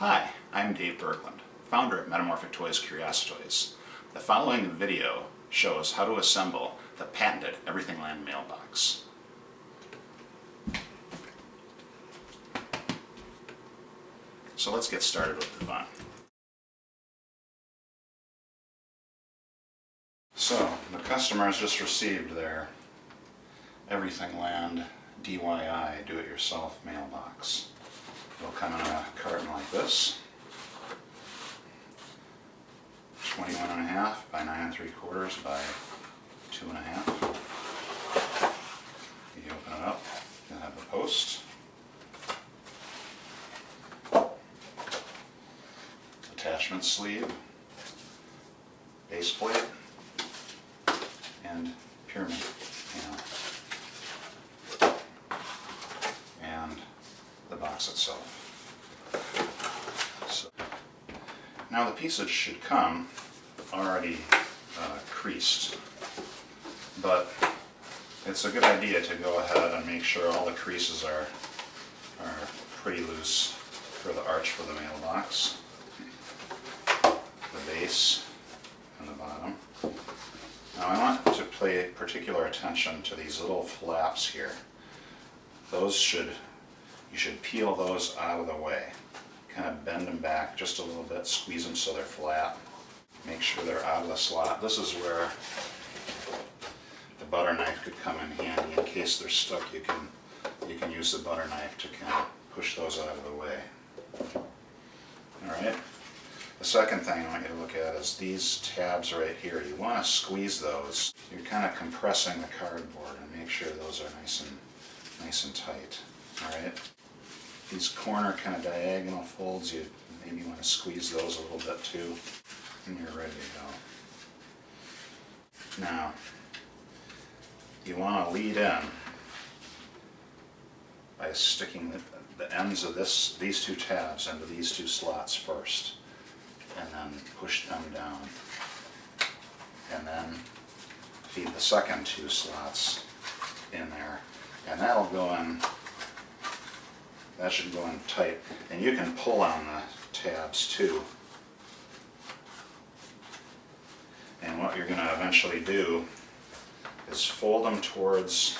Hi, I'm Dave Berglund, founder of Metamorphic Toys Curiositoys. The following video shows how to assemble the Patented Everythingland Mailbox. So let's get started with the fun. So, the customer has just received their Everythingland DIY do-it-yourself mailbox. It'll come in a carton like this, 21.5 by 9.75 by 2.5. You open it up, you have the post, attachment sleeve, base plate, and pyramid panel, and the box itself. So, now the pieces should come already creased, but it's a good idea to go ahead and make sure all the creases are pretty loose for the arch for the mailbox, the base, and the bottom. Now I want to pay particular attention to these little flaps here. You should peel those out of the way. Kind of bend them back just a little bit, squeeze them so they're flat. Make sure they're out of the slot. This is where the butter knife could come in handy. In case they're stuck, you can use the butter knife to kind of push those out of the way. Alright. The second thing I want you to look at is these tabs right here. You want to squeeze those. You're kind of compressing the cardboard and make sure those are nice and tight. Alright. These corner kind of diagonal folds, you maybe want to squeeze those a little bit too, and you're ready to go. Now, you want to lead in by sticking the ends of these two tabs into these two slots first, and then push them down, and then feed the second two slots in there, and that'll go in. That should go in tight, and you can pull on the tabs too. And what you're going to eventually do is fold them towards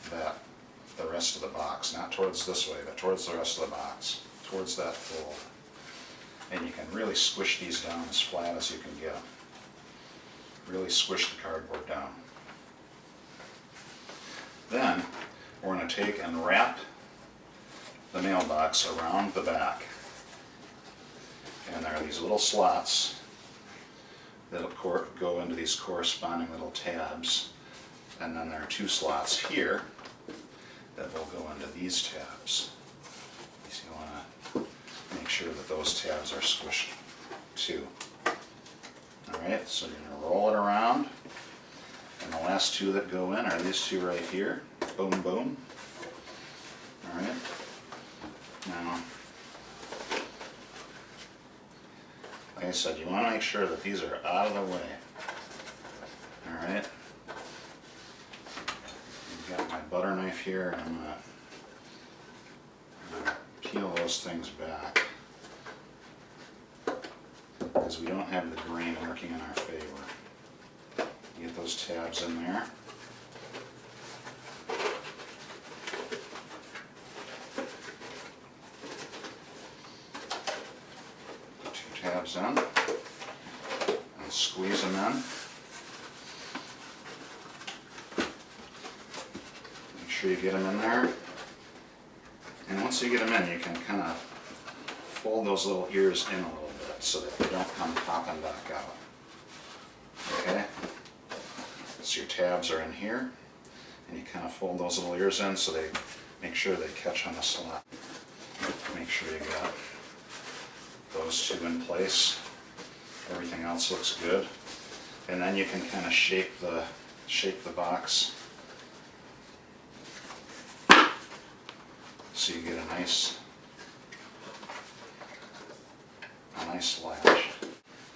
the rest of the box, not towards this way, but towards the rest of the box, towards that fold. And you can really squish these down as flat as you can get them. Really squish the cardboard down. Then we're going to take and wrap the mailbox around the back. And there are these little slots that'll go into these corresponding little tabs. And then there are two slots here that will go into these tabs. So you want to make sure that those tabs are squished too. Alright, so you're going to roll it around. And the last two that go in are these two right here. Boom, boom. Alright. Now, like I said, you want to make sure that these are out of the way. Alright. I've got my butter knife here, and I'm going to peel those things back, because we don't have the grain working in our favor. Get those tabs in there. Two tabs in. And squeeze them in. Make sure you get them in there. And once you get them in, you can kind of fold those little ears in a little bit so that they don't come popping back out. Okay? So your tabs are in here, and you kind of fold those little ears in so they make sure they catch on the slot. Make sure you got those two in place. Everything else looks good. And then you can kind of shape the box so you get a nice latch.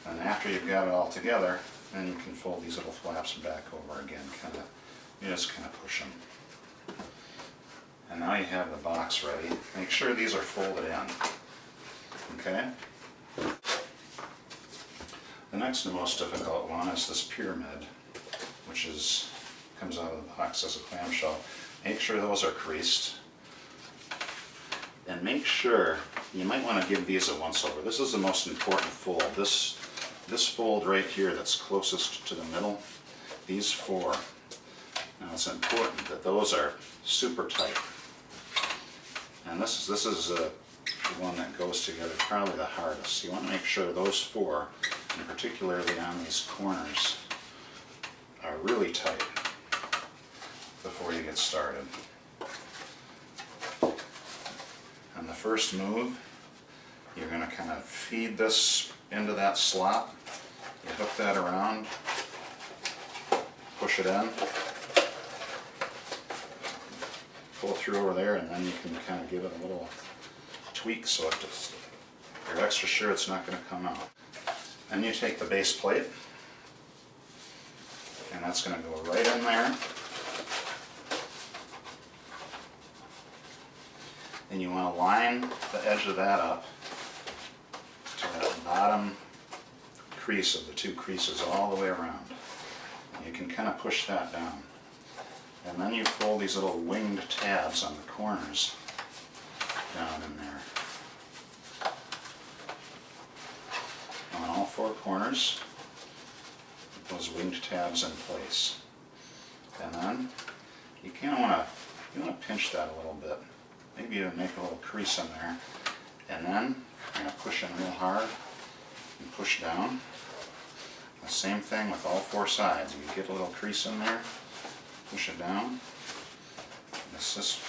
And after you've got it all together, then you can fold these little flaps back over again. You just kind of push them. And now you have the box ready. Make sure these are folded in. Okay? The next and most difficult one is this pyramid, which comes out of the box as a clamshell. Make sure those are creased. And make sure, you might want to give these a once over. This is the most important fold. This fold right here that's closest to the middle, these four. Now it's important that those are super tight. And this is the one that goes together probably the hardest. You want to make sure those four, and particularly on these corners, are really tight before you get started. And the first move, you're going to kind of feed this into that slot. You hook that around, push it in, pull through over there, and then you can kind of give it a little tweak so you're extra sure it's not going to come out. Then you take the base plate, and that's going to go right in there. And you want to line the edge of that up to that bottom crease of the two creases all the way around. And you can kind of push that down. And then you fold these little winged tabs on the corners down in there. On all four corners, put those winged tabs in place. And then you kind of want to pinch that a little bit. Maybe even make a little crease in there. And then you're going to push in real hard and push down. The same thing with all four sides. You get a little crease in there, push it down. Just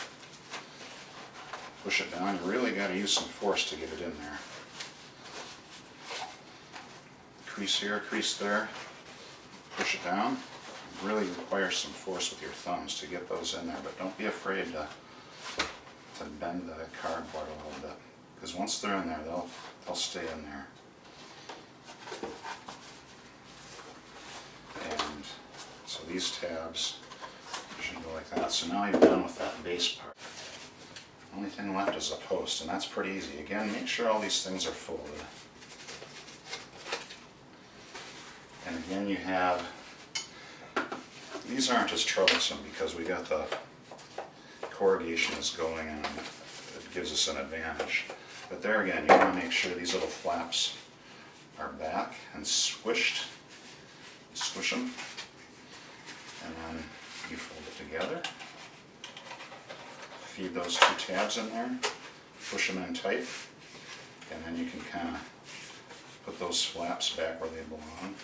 push it down. You really got to use some force to get it in there. Crease here, crease there. Push it down. It really requires some force with your thumbs to get those in there, but don't be afraid to bend the cardboard a little bit, because once they're in there, they'll stay in there. And so these tabs should go like that. So now you're done with that base part. The only thing left is a post, and that's pretty easy. Again, make sure all these things are folded. And again, you have, these aren't as troublesome because we got the corrugation is going and it gives us an advantage. But there again, you want to make sure these little flaps are back and squished. Squish them, and then you fold it together. Feed those two tabs in there, push them in tight, and then you can kind of put those flaps back where they belong.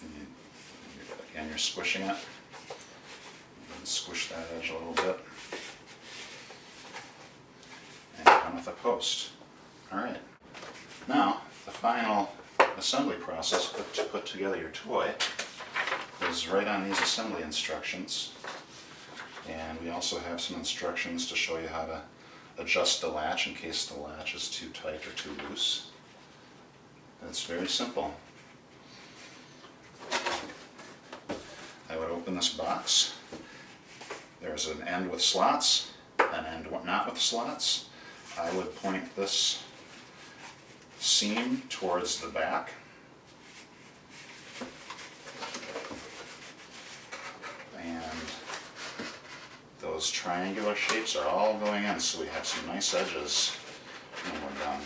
And again, you're squishing it. Squish that edge a little bit, and you're done with a post. Alright, now the final assembly process to put together your toy is right on these assembly instructions, and we also have some instructions to show you how to adjust the latch in case the latch is too tight or too loose. It's very simple. I would open this box. There's an end with slots, an end not with slots. I would point this seam towards the back. And those triangular shapes are all going in, so we have some nice edges when we're done.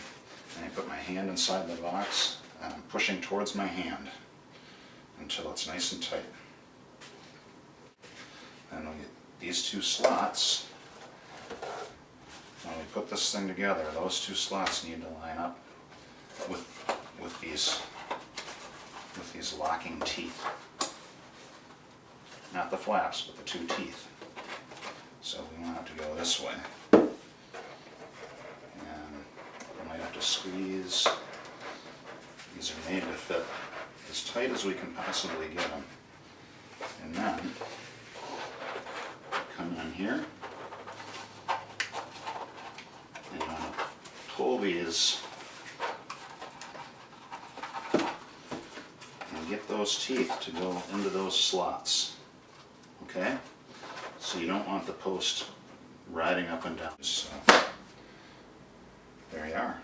And I put my hand inside the box, and I'm pushing towards my hand until it's nice and tight. And we get these two slots. When we put this thing together, those two slots need to line up with these locking teeth. Not the flaps, but the two teeth. So we want it to go this way. And we might have to squeeze. These are made to fit as tight as we can possibly get them. And then come in here. And you want to pull these and get those teeth to go into those slots. Okay? So you don't want the post riding up and down. So there you are.